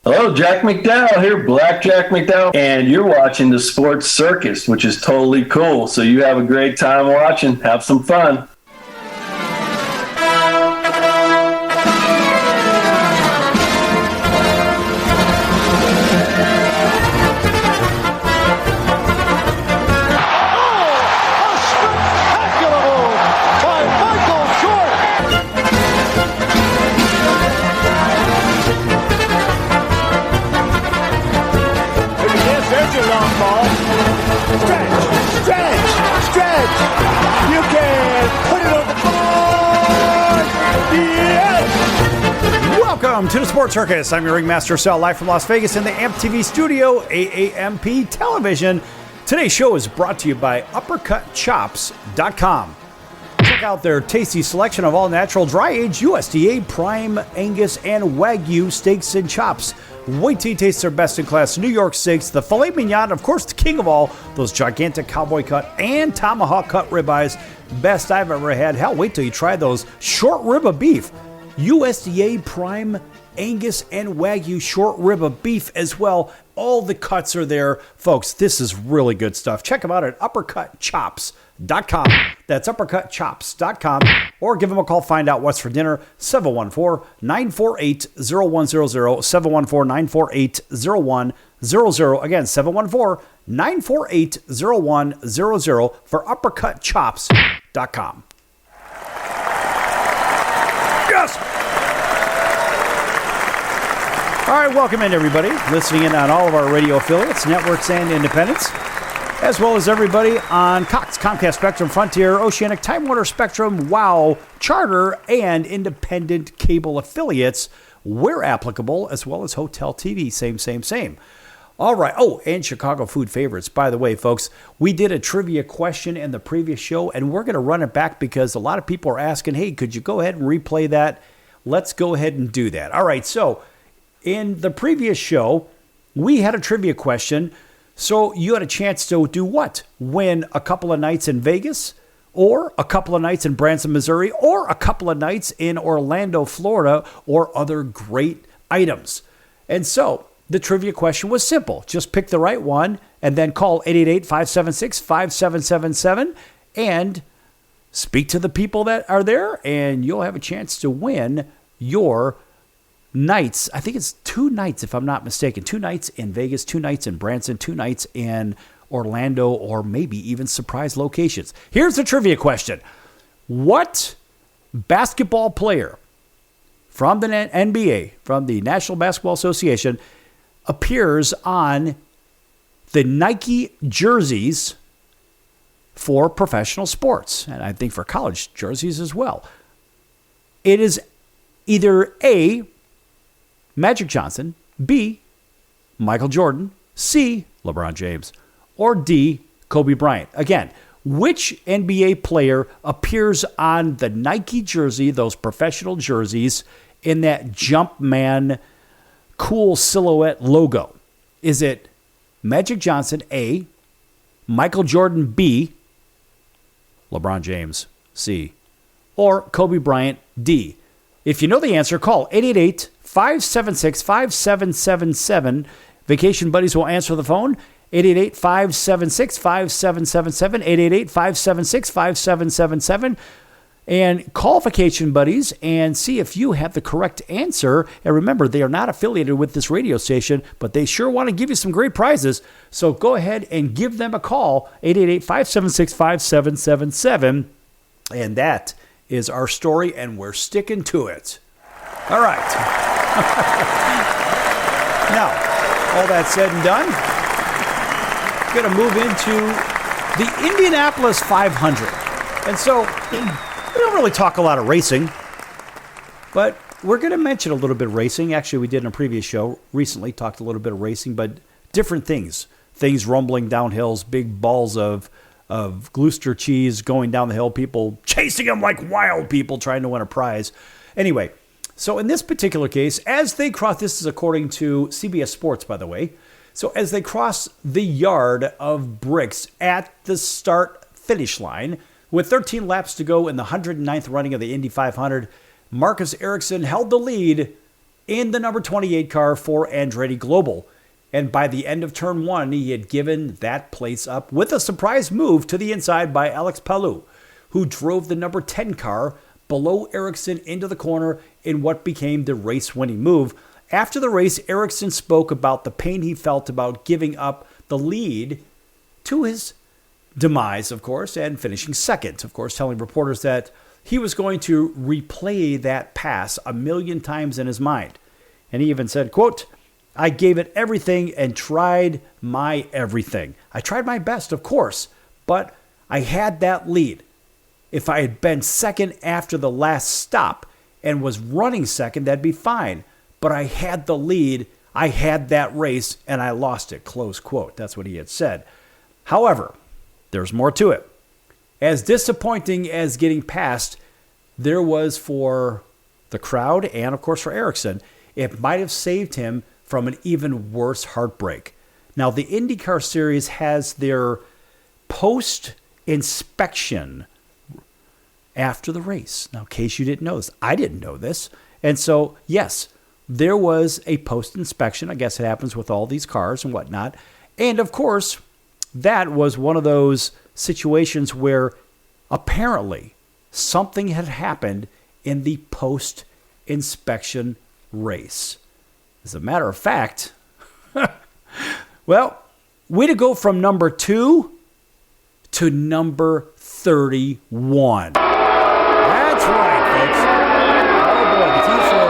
Hello, Jack McDowell here, Black Jack McDowell, and you're watching the Sports Circus, which is totally cool. So you have a great time watching. Have some fun. Welcome to the Sports Circus. I'm your ringmaster, Sal, live from Las Vegas in the AMP TV studio, AAMP Television. Today's show is brought to you by UppercutChops.com. Check out their tasty selection of all-natural, dry-aged USDA, prime, Angus, and Wagyu steaks and chops. Wait till you taste their best-in-class New York steaks, the filet mignon, of course, the king of all, those gigantic cowboy cut and tomahawk cut ribeyes. Best I've ever had. Hell, wait till you try those short rib of beef. USDA prime Angus and Wagyu short rib of beef as well. All the cuts are there. Folks, this is really good stuff. Check them out at UppercutChops.com. That's UppercutChops.com. Or give them a call. Find out what's for dinner. 714-948-0100. 714-948-0100. Again, 714-948-0100 for UppercutChops.com. Yes! All right, welcome in, everybody. Listening in on all of our radio affiliates, networks, and independents, as well as everybody on Cox, Comcast, Spectrum, Frontier, Oceanic, Time Warner, Spectrum, WOW, Charter, and independent cable affiliates where applicable, as well as Hotel TV. Same. All right. Oh, and Chicago food favorites. By the way, folks, we did a trivia question in the previous show, and we're going to run it back because a lot of people are asking, hey, could you go ahead and replay that? Let's go ahead and do that. All right. So in the previous show, we had a trivia question. So you had a chance to do what? Win a couple of nights in Vegas, or a couple of nights in Branson, Missouri, or a couple of nights in Orlando, Florida, or other great items. And so the trivia question was simple. Just pick the right one and then call 888-576-5777 and speak to the people that are there, and you'll have a chance to win your nights. I think it's 2 nights, if I'm not mistaken. 2 nights in Vegas, 2 nights in Branson, 2 nights in Orlando, or maybe even surprise locations. Here's the trivia question. What basketball player from the NBA, from the National Basketball Association, appears on the Nike jerseys for professional sports, and I think for college jerseys as well? It is either A, Magic Johnson, B, Michael Jordan, C, LeBron James, or D, Kobe Bryant. Again, which NBA player appears on the Nike jersey, those professional jerseys, in that Jumpman cool silhouette logo? Is it Magic Johnson, A, Michael Jordan, B, LeBron James, C, or Kobe Bryant, D? If you know the answer, call 888-576-5777. Vacation Buddies will answer the phone. 888-576-5777. 888-576-5777. And call Vacation Buddies and see if you have the correct answer. And remember, they are not affiliated with this radio station, but they sure want to give you some great prizes. So go ahead and give them a call, 888-576-5777. And that is our story, and we're sticking to it. All right. Now, all that said and done, we're going to move into the Indianapolis 500. And so we don't really talk a lot of racing, but we're going to mention a little bit of racing. Actually, we did in a previous show recently, talked a little bit of racing, but different things. Things rumbling down hills, big balls of Gloucester cheese going down the hill, people chasing them like wild people trying to win a prize. Anyway, so in this particular case, as they cross, this is according to CBS Sports, by the way, so as they cross the yard of bricks at the start-finish line, with 13 laps to go in the 109th running of the Indy 500, Marcus Ericsson held the lead in the number 28 car for Andretti Global. And by the end of turn one, he had given that place up with a surprise move to the inside by Alex Palou, who drove the number 10 car below Ericsson into the corner in what became the race-winning move. After the race, Ericsson spoke about the pain he felt about giving up the lead to his demise, of course, and finishing second, of course, telling reporters that he was going to replay that pass 1,000,000 times in his mind. And he even said, quote, "I gave it everything and tried my everything. I tried my best, of course, but I had that lead. If I had been second after the last stop and was running second, that'd be fine. But I had the lead, I had that race, and I lost it," close quote. That's what he had said. However, there's more to it. As disappointing as getting past there was for the crowd and, of course, for Ericsson, it might have saved him from an even worse heartbreak. Now, the IndyCar Series has their post-inspection after the race. Now, in case you didn't know this, I didn't know this. And so, yes, there was a post-inspection. I guess it happens with all these cars and whatnot. And, of course, that was one of those situations where apparently something had happened in the post-inspection race. As a matter of fact, well, way to go from number 2 to number 31. That's right, folks. Oh boy, the team for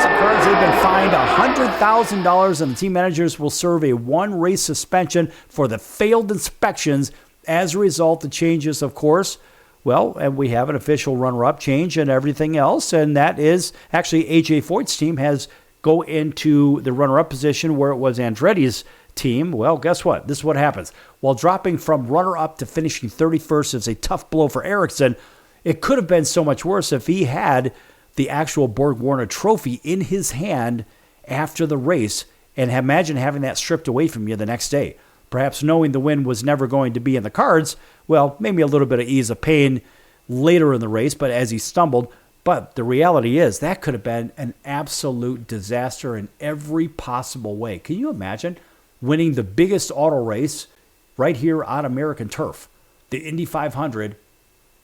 some cars, they've been fined $100,000, and the team managers will serve a one-race suspension for the failed inspections. As a result, the changes, of course, well, and we have an official runner-up change and everything else, and that is actually A.J. Foyt's team has go into the runner-up position where it was Andretti's team. Well, guess what? This is what happens. While dropping from runner-up to finishing 31st is a tough blow for Ericsson, it could have been so much worse if he had the actual Borg-Warner trophy in his hand after the race, and imagine having that stripped away from you the next day. Perhaps knowing the win was never going to be in the cards, well, maybe a little bit of ease of pain later in the race, but as he stumbled. But the reality is that could have been an absolute disaster in every possible way. Can you imagine winning the biggest auto race right here on American turf, the Indy 500?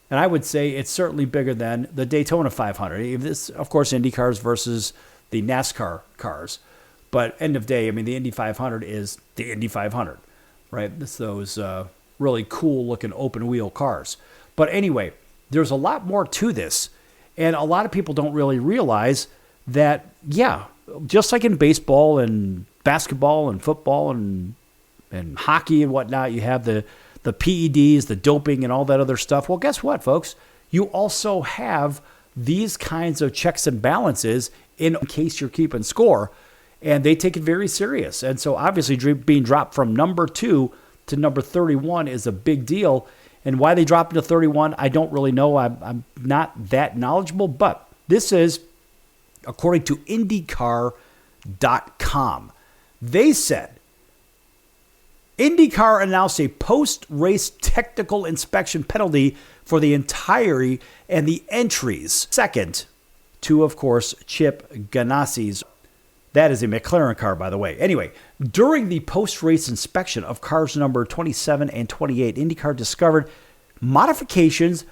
And I would say it's certainly bigger than the Daytona 500. This, of course, Indy cars versus the NASCAR cars. But end of day, I mean, the Indy 500 is the Indy 500, right? It's those really cool-looking open-wheel cars. But anyway, there's a lot more to this. And a lot of people don't really realize that, yeah, just like in baseball and basketball and football and hockey and whatnot, you have the PEDs, the doping and all that other stuff. Well, guess what, folks? You also have these kinds of checks and balances in case you're keeping score, and they take it very serious. And so obviously being dropped from number 2 to number 31 is a big deal. And why they dropped into 31, I don't really know. I'm not that knowledgeable, but this is according to IndyCar.com. They said, IndyCar announced a post-race technical inspection penalty for the entirety and the entries. Second to, of course, Chip Ganassi's. That is a McLaren car, by the way. Anyway, during the post-race inspection of cars number 27 and 28, IndyCar discovered modifications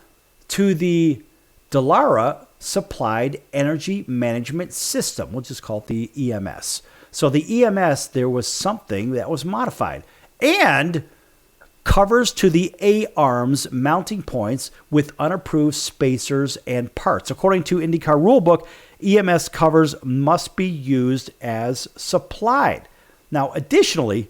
to the Dallara Supplied Energy Management System, which is called the EMS. So the EMS, there was something that was modified. And covers to the A-arms mounting points with unapproved spacers and parts. According to IndyCar rulebook, EMS covers must be used as supplied. Now, additionally,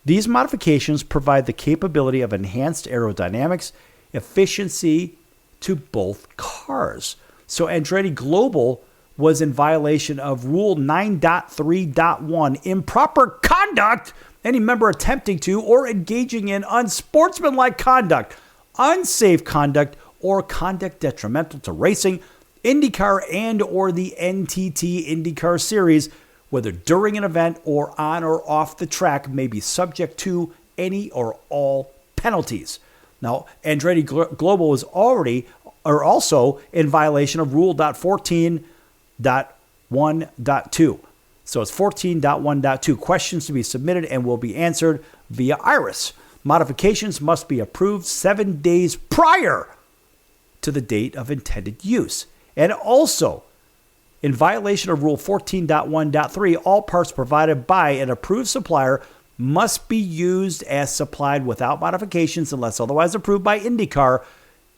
these modifications provide the capability of enhanced aerodynamics, efficiency to both cars. So Andretti Global was in violation of Rule 9.3.1, improper conduct, any member attempting to or engaging in unsportsmanlike conduct, unsafe conduct, or conduct detrimental to racing, IndyCar and or the NTT IndyCar Series, whether during an event or on or off the track, may be subject to any or all penalties. Now, Andretti Global is also in violation of Rule 14.1.2. So it's 14.1.2. Questions to be submitted and will be answered via Iris. Modifications must be approved 7 days prior to the date of intended use. And also, in violation of Rule 14.1.3, all parts provided by an approved supplier must be used as supplied without modifications unless otherwise approved by IndyCar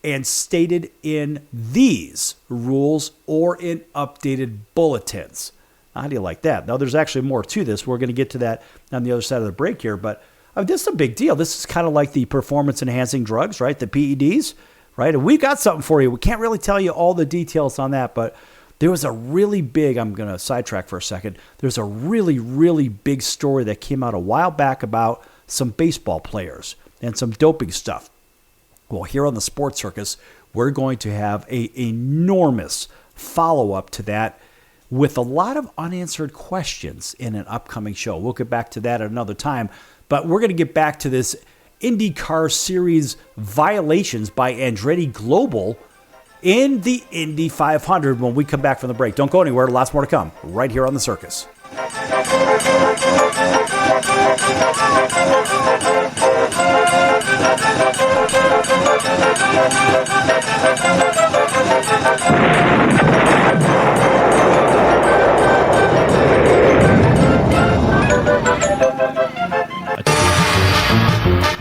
and stated in these rules or in updated bulletins. How do you like that? Now, there's actually more to this. We're going to get to that on the other side of the break here, but this is a big deal. This is kind of like the performance-enhancing drugs, right? The PEDs, right? And we've got something for you. We can't really tell you all the details on that, but there was a really big, I'm going to sidetrack for a second. There's a really, really big story that came out a while back about some baseball players and some doping stuff. Well, here on the Sports Circus, we're going to have an enormous follow-up to that with a lot of unanswered questions in an upcoming show. We'll get back to that at another time, but we're going to get back to this IndyCar Series violations by Andretti Global in the Indy 500 when we come back from the break. Don't go anywhere. Lots more to come right here on the Circus.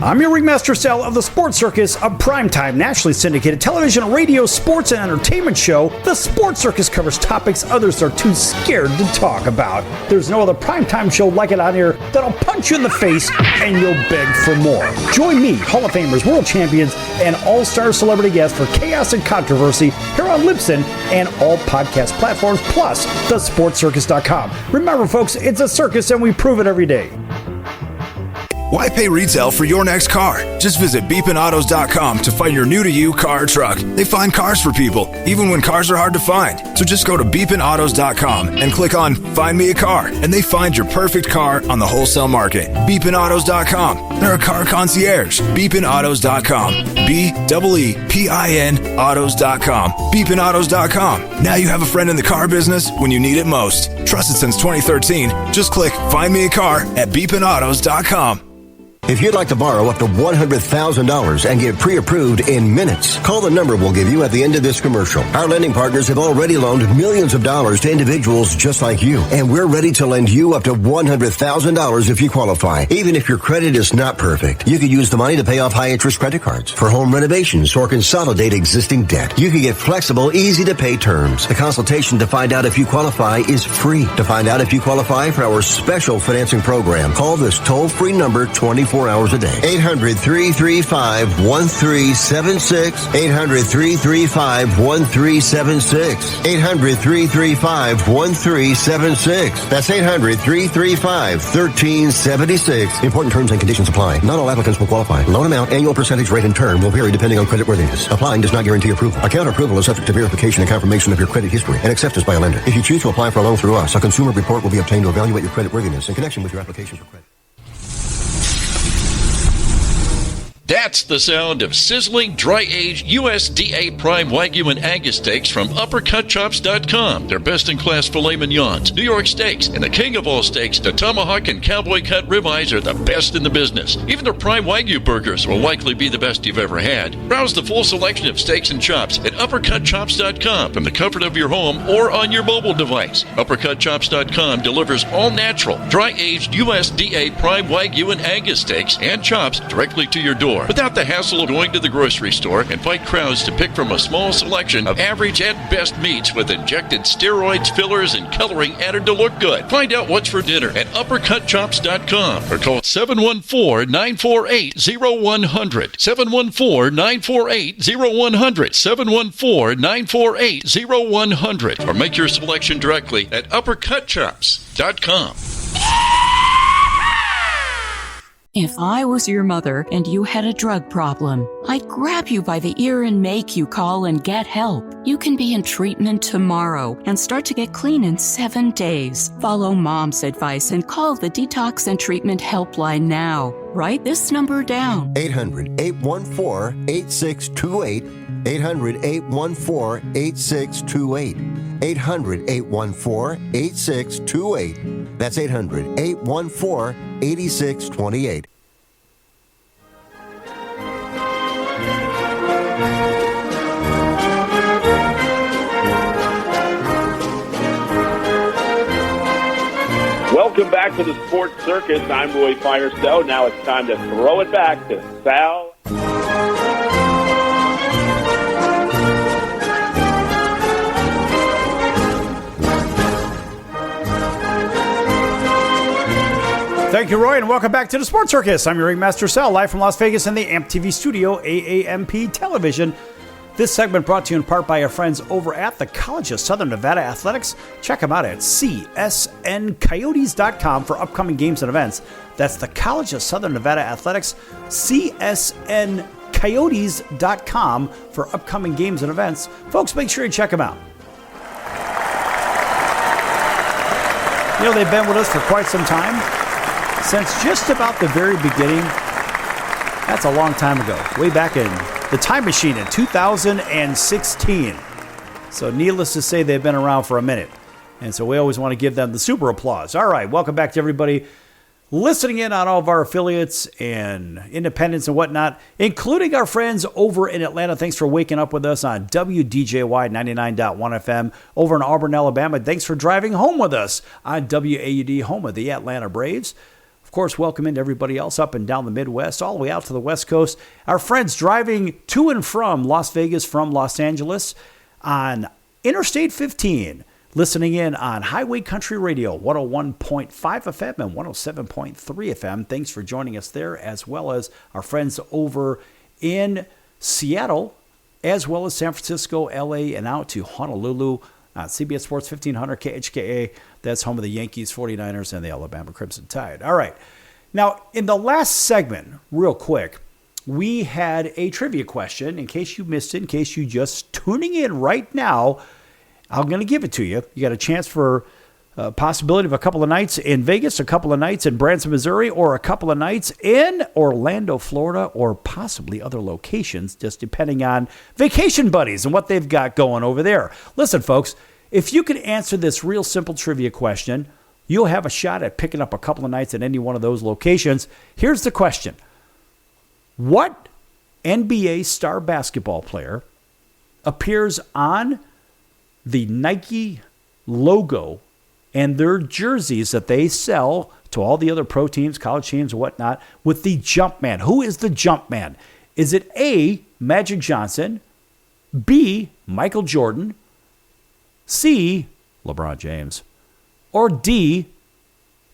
I'm your ringmaster Sal of the Sports Circus, a primetime nationally syndicated television, radio, sports, and entertainment show. The Sports Circus covers topics others are too scared to talk about. There's no other primetime show like it on here that'll punch you in the face and you'll beg for more. Join me, Hall of Famers, world champions, and all-star celebrity guests for chaos and controversy here on Libsyn and all podcast platforms, plus thesportcircus.com. Remember, folks, it's a circus and we prove it every day. Why pay retail for your next car? Just visit beepinautos.com to find your new-to-you car or truck. They find cars for people, even when cars are hard to find. So just go to beepinautos.com and click on Find Me a Car, and they find your perfect car on the wholesale market. Beepinautos.com. They're a car concierge. Beepinautos.com. B-E-E-P-I-N autos.com. Beepinautos.com. Now you have a friend in the car business when you need it most. Trusted since 2013. Just click Find Me a Car at beepinautos.com. If you'd like to borrow up to $100,000 and get pre-approved in minutes, call the number we'll give you at the end of this commercial. Our lending partners have already loaned millions of dollars to individuals just like you, and we're ready to lend you up to $100,000 if you qualify. Even if your credit is not perfect, you could use the money to pay off high-interest credit cards, for home renovations, or consolidate existing debt. You can get flexible, easy-to-pay terms. The consultation to find out if you qualify is free. To find out if you qualify for our special financing program, call this toll-free number 24 hours a day. 800-335-1376. 800-335-1376. 800-335-1376. That's 800-335-1376. Important terms and conditions apply. Not all applicants will qualify. Loan amount, annual percentage rate, and term will vary depending on creditworthiness. Applying does not guarantee approval. Account approval is subject to verification and confirmation of your credit history and acceptance by a lender. If you choose to apply for a loan through us, a consumer report will be obtained to evaluate your creditworthiness in connection with your application for credit. That's the sound of sizzling, dry-aged USDA Prime Wagyu and Angus steaks from UppercutChops.com. Their best-in-class filet mignons, New York steaks, and the king of all steaks, the tomahawk and cowboy cut ribeyes are the best in the business. Even their Prime Wagyu burgers will likely be the best you've ever had. Browse the full selection of steaks and chops at UppercutChops.com from the comfort of your home or on your mobile device. UppercutChops.com delivers all-natural, dry-aged USDA Prime Wagyu and Angus steaks and chops directly to your door, without the hassle of going to the grocery store and fight crowds to pick from a small selection of average and best meats with injected steroids, fillers, and coloring added to look good. Find out what's for dinner at UppercutChops.com or call 714-948-0100. 714-948-0100. 714-948-0100. Or make your selection directly at UppercutChops.com. If I was your mother and you had a drug problem, I'd grab you by the ear and make you call and get help. You can be in treatment tomorrow and start to get clean in 7 days. Follow Mom's advice and call the Detox and Treatment Helpline now. Write this number down. 800-814-8628. 800-814-8628. 800-814-8628. That's 800-814-8628. Welcome back to the Sports Circus. I'm Roy Firestone. Now it's time to throw it back to Sal. Thank you, Roy, and welcome back to the Sports Circus. I'm your ringmaster, Sal, live from Las Vegas in the AMP TV studio, AAMP Television. This segment brought to you in part by our friends over at the College of Southern Nevada Athletics. Check them out at csncoyotes.com for upcoming games and events. That's the College of Southern Nevada Athletics, csncoyotes.com for upcoming games and events. Folks, make sure you check them out. You know, they've been with us for quite some time. Since just about the very beginning. That's a long time ago. Way back in the time machine in 2016. So needless to say, they've been around for a minute. And so we always want to give them the super applause. All right, welcome back to everybody listening in on all of our affiliates and independents and whatnot, including our friends over in Atlanta. Thanks for waking up with us on WDJY 99.1 FM over in Auburn, Alabama. Thanks for driving home with us on WAUD, home of the Atlanta Braves. Of course, welcome into everybody else up and down the Midwest, all the way out to the West Coast. Our friends driving to and from Las Vegas, from Los Angeles on Interstate 15, listening in on Highway Country Radio, 101.5 FM and 107.3 FM. Thanks for joining us there, as well as our friends over in Seattle, as well as San Francisco, LA, and out to Honolulu. CBS Sports 1500 KHKA, that's home of the Yankees, 49ers, and the Alabama Crimson Tide. All right. Now, in the last segment, real quick, we had a trivia question. In case you missed it, in case you just tuning in right now, I'm going to give it to you. You got a chance for a possibility of a couple of nights in Vegas, a couple of nights in Branson, Missouri, or a couple of nights in Orlando, Florida, or possibly other locations, just depending on Vacation Buddies and what they've got going over there. Listen, folks, if you can answer this real simple trivia question, you'll have a shot at picking up a couple of nights at any one of those locations. Here's the question. What NBA star basketball player appears on the Nike logo and their jerseys that they sell to all the other pro teams, college teams, and whatnot, with the Jumpman? Who is the Jumpman? Is it A, Magic Johnson, B, Michael Jordan, C, LeBron James, or D,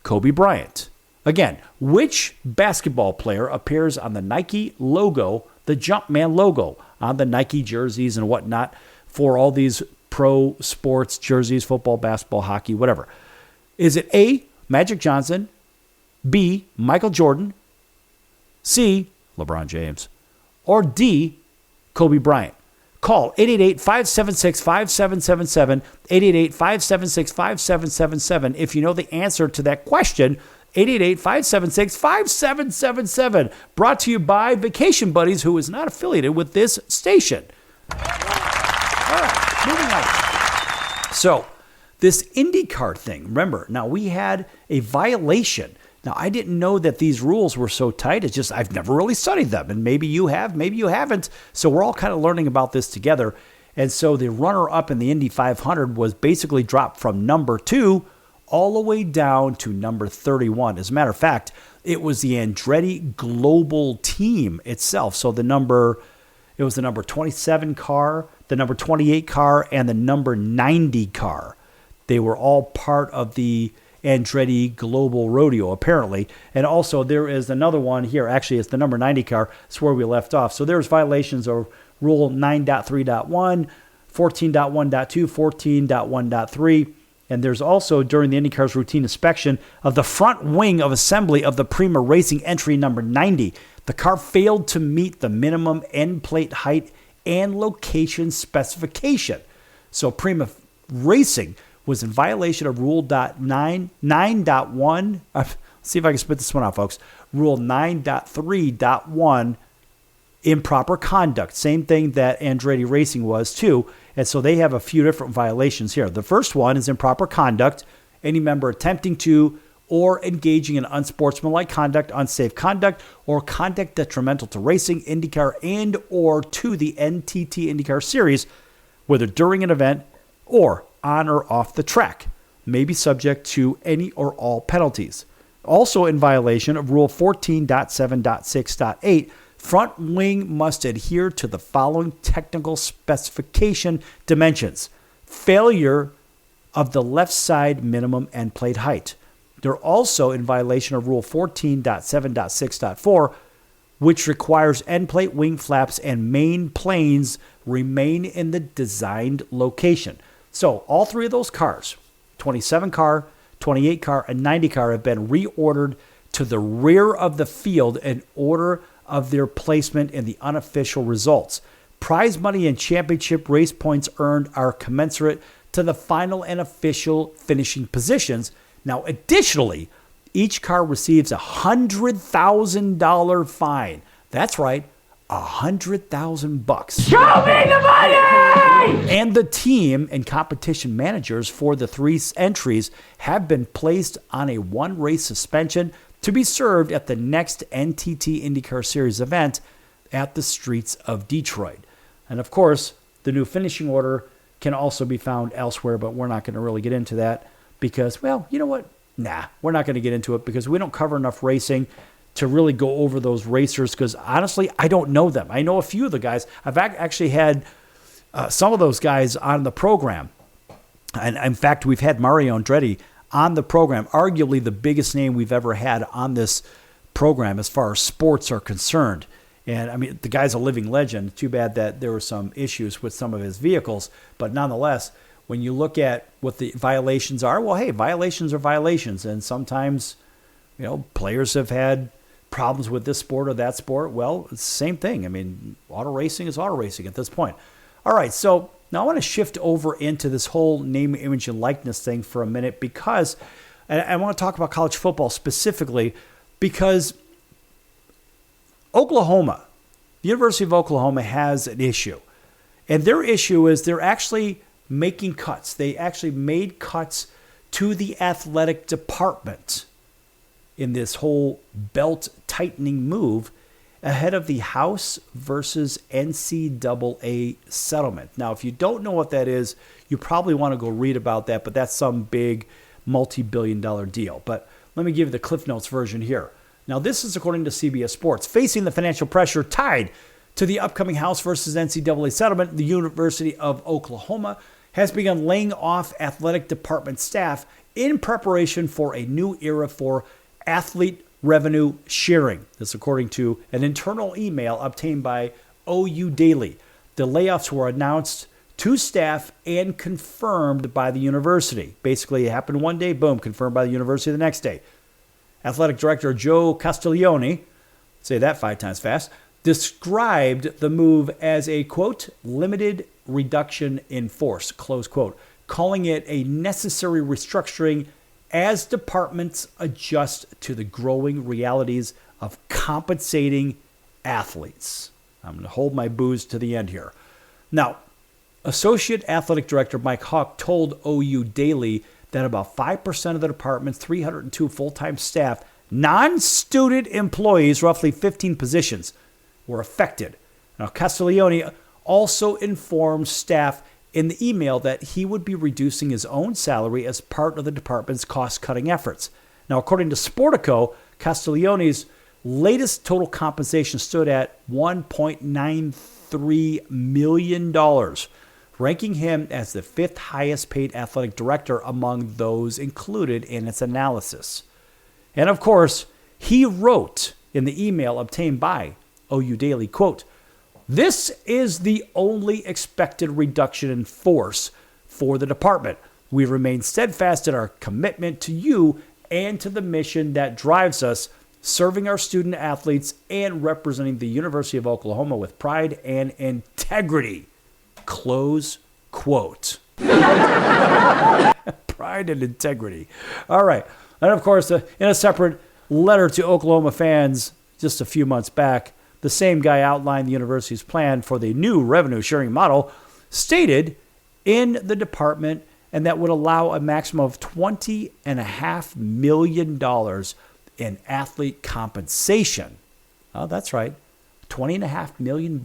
Kobe Bryant? Again, which basketball player appears on the Nike logo, the Jumpman logo, on the Nike jerseys and whatnot for all these pro sports jerseys, football, basketball, hockey, whatever? Is it A, Magic Johnson, B, Michael Jordan, C, LeBron James, or D, Kobe Bryant? Call 888-576-5777, 888-576-5777 if you know the answer to that question. 888-576-5777. Brought to you by Vacation Buddies, who is not affiliated with this station. All right, moving on. So, this IndyCar thing, remember, now we had a violation. Now, I didn't know that these rules were so tight. It's just I've never really studied them, and maybe you have, maybe you haven't. So we're all kind of learning about this together. And so the runner-up in the Indy 500 was basically dropped from number 2 all the way down to number 31. As a matter of fact, it was the Andretti Global team itself. So it was the number 27 car, the number 28 car, and the number 90 car. They were all part of the Andretti Global Rodeo, apparently. And also there is another one here. Actually, it's the number 90 car. It's where we left off. So there's violations of Rule 9.3.1, 14.1.2, 14.1.3. And there's also, during the IndyCar's routine inspection of the front wing of assembly of the Prima Racing entry number 90, the car failed to meet the minimum end plate height and location specification. So Prima Racing was in violation of Rule 9.1. Let's see if I can spit this one out, folks. Rule 9.3.1, improper conduct. Same thing that Andretti Racing was, too. And so they have a few different violations here. The first one is improper conduct. Any member attempting to or engaging in unsportsmanlike conduct, unsafe conduct, or conduct detrimental to racing, IndyCar, and or to the NTT IndyCar Series, whether during an event or on or off the track, may be subject to any or all penalties. Also in violation of Rule 14.7.6.8, front wing must adhere to the following technical specification dimensions. Failure of the left side minimum end plate height. They're also in violation of Rule 14.7.6.4, which requires end plate, wing flaps, and main planes remain in the designed location. So all three of those cars, 27 car, 28 car, and 90 car, have been reordered to the rear of the field in order of their placement in the unofficial results. Prize money and championship race points earned are commensurate to the final and official finishing positions. Now, additionally, each car receives a $100,000 fine. That's right, $100,000. Show me the money! And the team and competition managers for the three entries have been placed on a one-race suspension to be served at the next NTT IndyCar Series event at the streets of Detroit. And of course, the new finishing order can also be found elsewhere, but we're not going to really get into that because, well, you know what? Nah, we're not going to get into it because we don't cover enough racing to really go over those racers because, honestly, I don't know them. I know a few of the guys. I've actually had some of those guys on the program. And, in fact, we've had Mario Andretti on the program, arguably the biggest name we've ever had on this program as far as sports are concerned. And, I mean, the guy's a living legend. Too bad that there were some issues with some of his vehicles. But nonetheless, when you look at what the violations are, well, hey, violations are violations. And sometimes, you know, players have had problems with this sport or that sport. Well, it's the same thing. I mean, auto racing is auto racing at this point. All right, so now I want to shift over into this whole name, image, and likeness thing for a minute because I want to talk about college football specifically because Oklahoma, the University of Oklahoma has an issue. And their issue is they're actually making cuts. They actually made cuts to the athletic department in this whole belt tightening move ahead of the House versus NCAA settlement. Now, if you don't know what that is, you probably want to go read about that, but that's some big multi-billion-dollar deal. But let me give you the Cliff Notes version here. Now, this is according to CBS Sports. Facing the financial pressure tied to the upcoming House versus NCAA settlement, the University of Oklahoma has begun laying off athletic department staff in preparation for a new era for athlete revenue sharing. This according to an internal email obtained by OU Daily. The layoffs were announced to staff and confirmed by the university. Basically, it happened one day, boom, confirmed by the university the next day. Athletic Director Joe Castiglione, say that 5 times fast, described the move as a, quote, limited reduction in force, close quote, calling it a necessary restructuring as departments adjust to the growing realities of compensating athletes. I'm going to hold my booze to the end here. Now, Associate Athletic Director Mike Hawk told OU Daily that about 5% of the department's 302 full-time staff, non-student employees, roughly 15 positions, were affected. Now, Castiglione also informed staff in the email that he would be reducing his own salary as part of the department's cost-cutting efforts. Now, according to Sportico, Castiglione's latest total compensation stood at $1.93 million, ranking him as the 5th highest paid athletic director among those included in its analysis. And of course, he wrote in the email obtained by OU Daily, quote, "This is the only expected reduction in force for the department. We remain steadfast in our commitment to you and to the mission that drives us, serving our student athletes and representing the University of Oklahoma with pride and integrity." Close quote. Pride and integrity. All right. And of course, in a separate letter to Oklahoma fans just a few months back, the same guy outlined the university's plan for the new revenue sharing model, stated in the department, and that would allow a maximum of $20.5 million in athlete compensation. Oh, that's right. $20.5 million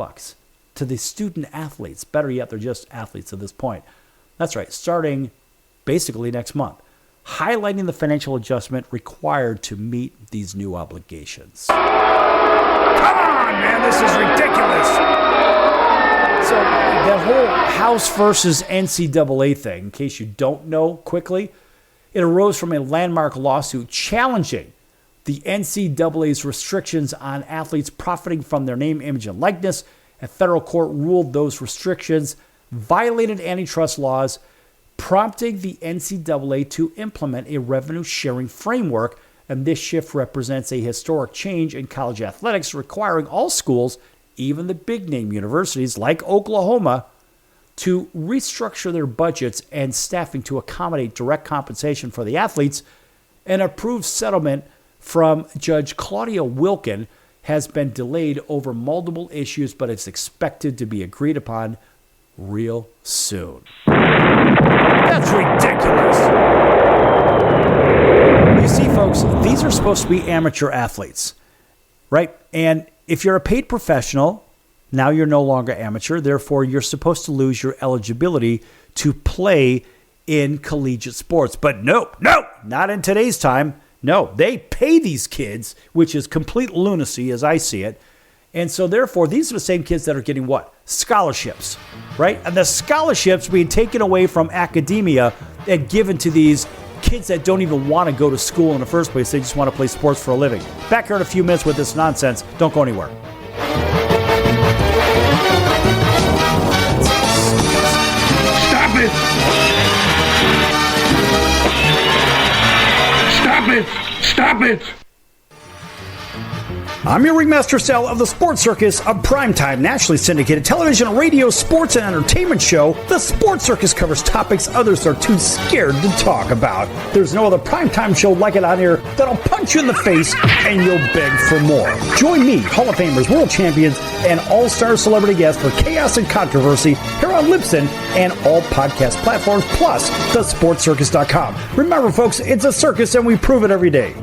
to the student athletes. Better yet, they're just athletes at this point. That's right. Starting basically next month. Highlighting the financial adjustment required to meet these new obligations. Come on, man. This is ridiculous. So that whole House versus NCAA thing, in case you don't know quickly, it arose from a landmark lawsuit challenging the NCAA's restrictions on athletes profiting from their name, image, and likeness. A federal court ruled those restrictions violated antitrust laws, prompting the NCAA to implement a revenue-sharing framework, and this shift represents a historic change in college athletics, requiring all schools, even the big-name universities like Oklahoma, to restructure their budgets and staffing to accommodate direct compensation for the athletes. An approved settlement from Judge Claudia Wilkin has been delayed over multiple issues, but it's expected to be agreed upon real soon. That's ridiculous. You see, folks, these are supposed to be amateur athletes, right? And if you're a paid professional, now you're no longer amateur. Therefore, you're supposed to lose your eligibility to play in collegiate sports. But no, not in today's time. No, they pay these kids, which is complete lunacy as I see it. And so therefore, these are the same kids that are getting what? Scholarships, right? And the scholarships being taken away from academia and given to these kids that don't even want to go to school in the first place. They just want to play sports for a living. Back here in a few minutes with this nonsense. Don't go anywhere. Stop it! Stop it! Stop it! I'm your ringmaster Sal of the Sports Circus, a primetime nationally syndicated television, radio, sports, and entertainment show. The Sports Circus covers topics others are too scared to talk about. There's no other primetime show like it on here that'll punch you in the face and you'll beg for more. Join me, Hall of Famers, world champions, and all-star celebrity guests for chaos and controversy here on Libsyn and all podcast platforms, plus thesportscircus.com. Remember, folks, it's a circus and we prove it every day.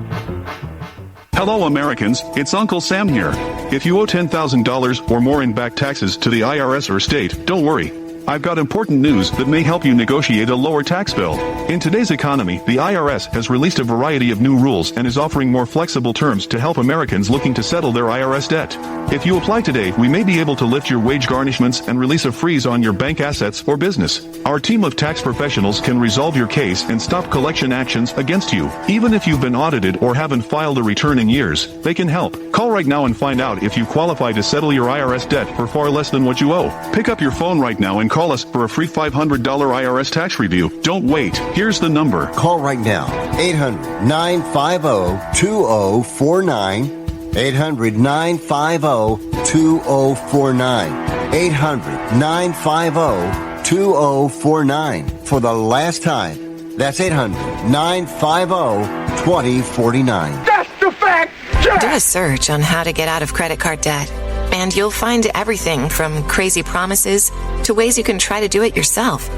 Hello Americans, it's Uncle Sam here. If you owe $10,000 or more in back taxes to the IRS or state, don't worry. I've got important news that may help you negotiate a lower tax bill. In today's economy, the IRS has released a variety of new rules and is offering more flexible terms to help Americans looking to settle their IRS debt. If you apply today, we may be able to lift your wage garnishments and release a freeze on your bank assets or business. Our team of tax professionals can resolve your case and stop collection actions against you. Even if you've been audited or haven't filed a return in years, they can help. Call right now and find out if you qualify to settle your IRS debt for far less than what you owe. Pick up your phone right now and call us for a free $500 IRS tax review. Don't wait. Here's the number. Call right now. 800-950-2049. 800-950-2049. 800-950-2049. For the last time. That's 800-950-2049. That's the fact! Jack! Do a search on how to get out of credit card debt, and you'll find everything from crazy promises to ways you can try to do it yourself.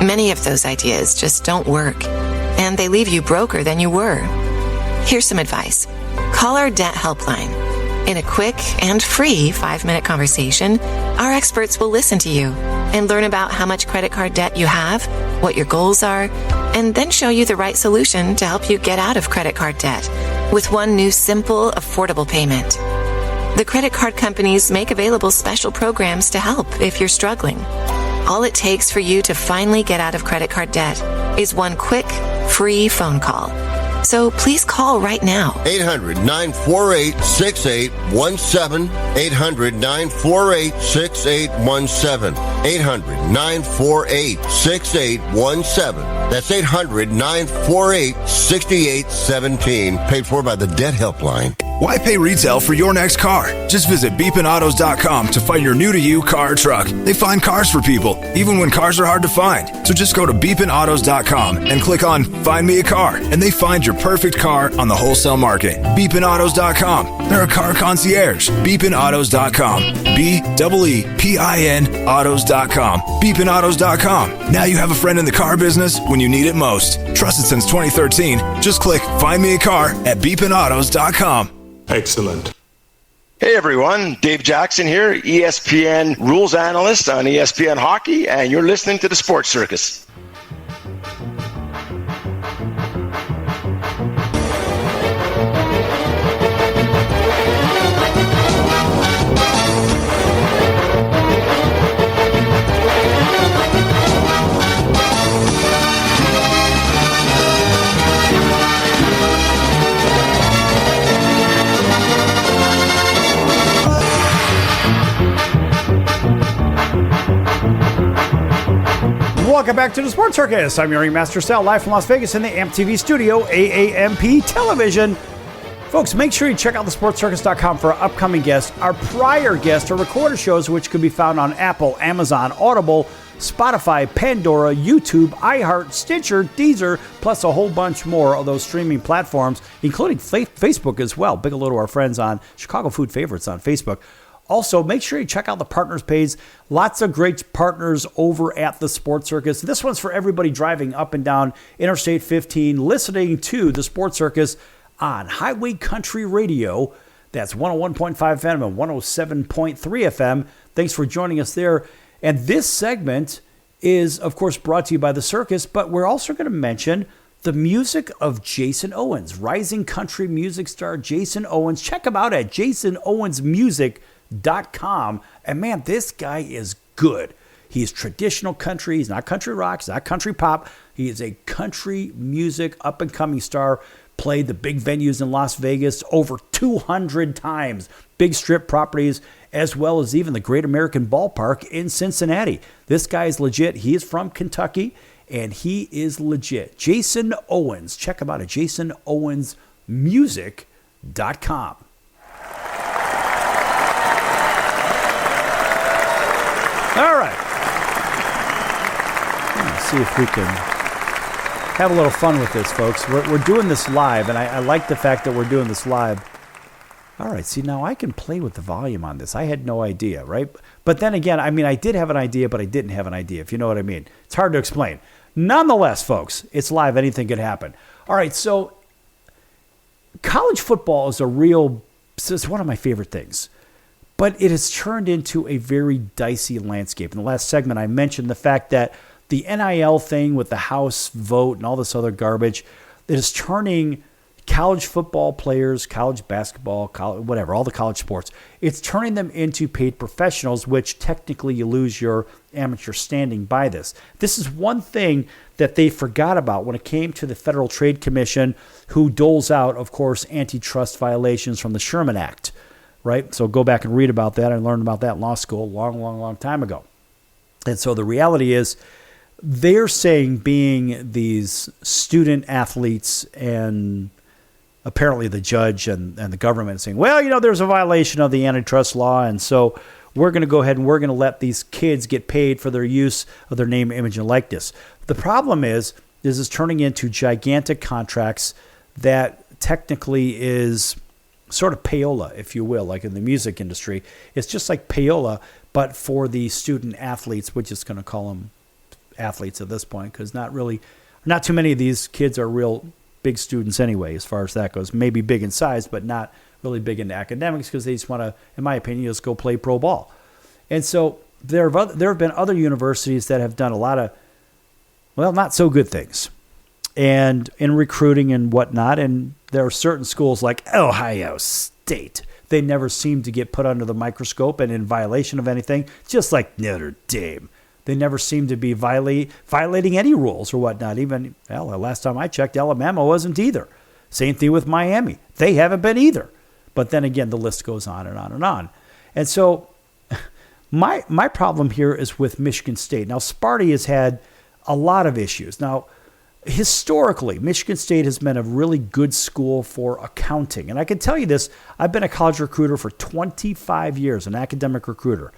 Many of those ideas just don't work, and they leave you broker than you were. Here's some advice. Call our debt helpline. In a quick and free 5-minute conversation, our experts will listen to you and learn about how much credit card debt you have, what your goals are, and then show you the right solution to help you get out of credit card debt with one new simple, affordable payment. The credit card companies make available special programs to help if you're struggling. All it takes for you to finally get out of credit card debt is one quick, free phone call. So please call right now. 800-948-6817. 800-948-6817. 800-948-6817. That's 800-948-6817. Paid for by the Debt Helpline. Why pay retail for your next car? Just visit beepinautos.com to find your new-to-you car or truck. They find cars for people, even when cars are hard to find. So just go to beepinautos.com and click on Find Me a Car, and they find your perfect car on the wholesale market. beepinautos.com. They're a car concierge. beepinautos.com. BeepinAutos.com. BeepinAutos.com. Now you have a friend in the car business when you need it most. Trusted since 2013. Just click Find Me a Car at BeepinAutos.com. Excellent. Hey everyone, Dave Jackson here, ESPN rules analyst on ESPN Hockey, and you're listening to the Sports Circus. Welcome back to the Sports Circus. I'm your ringmaster Sal, live from Las Vegas in the AMP TV studio, AAMP Television. Folks, make sure you check out thesportscircus.com for our upcoming guests. Our prior guests are recorded shows which can be found on Apple, Amazon, Audible, Spotify, Pandora, YouTube, iHeart, Stitcher, Deezer, plus a whole bunch more of those streaming platforms, including Facebook as well. Big hello to our friends on Chicago Food Favorites on Facebook. Also, make sure you check out the partners page. Lots of great partners over at the Sports Circus. This one's for everybody driving up and down Interstate 15, listening to the Sports Circus on Highway Country Radio. That's 101.5 FM and 107.3 FM. Thanks for joining us there. And this segment is, of course, brought to you by the Circus, but we're also going to mention the music of Jason Owens, rising country music star Jason Owens. Check him out at jasonowensmusic.com. And man, this guy is good. He's traditional country. He's not country rock. He's not country pop. He is a country music up and coming star. Played the big venues in Las Vegas over 200 times. Big strip properties, as well as even the Great American Ballpark in Cincinnati. This guy is legit. He is from Kentucky, and he is legit. Jason Owens. Check him out at jasonowensmusic.com. All right. Let's see if we can have a little fun with this, folks. We're doing this live, and I like the fact that we're doing this live. All right. See, now I can play with the volume on this. I had no idea, right? But then again, I mean, I did have an idea, but I didn't have an idea, if you know what I mean. It's hard to explain. Nonetheless, folks, it's live. Anything could happen. All right. So college football is it's one of my favorite things. But it has turned into a very dicey landscape. In the last segment, I mentioned the fact that the NIL thing with the House vote and all this other garbage that is turning college football players, college basketball, whatever, all the college sports, it's turning them into paid professionals, which technically you lose your amateur standing by this. This is one thing that they forgot about when it came to the Federal Trade Commission, who doles out, of course, antitrust violations from the Sherman Act. Right? So go back and read about that. I learned about that in law school a long time ago. And so the reality is they're saying, being these student athletes, and apparently the judge and the government saying, well, there's a violation of the antitrust law, and so we're going to go ahead and we're going to let these kids get paid for their use of their name, image, and likeness. The problem is this is turning into gigantic contracts that technically is sort of payola, if you will, like in the music industry. It's just like payola, but for the student athletes. We're just going to call them athletes at this point, because not too many of these kids are real big students anyway, as far as that goes. Maybe big in size, but not really big into academics, because they just want to, in my opinion, just go play pro ball. And so there have been other universities that have done a lot of, not so good things, and in recruiting and whatnot. And there are certain schools like Ohio State. They never seem to get put under the microscope and in violation of anything, just like Notre Dame. They never seem to be violating any rules or whatnot. Even, last time I checked, Alabama wasn't either. Same thing with Miami. They haven't been either. But then again, the list goes on and on and on. And so my problem here is with Michigan State. Now, Sparty has had a lot of issues. Now, historically, Michigan State has been a really good school for accounting. And I can tell you this, I've been a college recruiter for 25 years, an academic recruiter.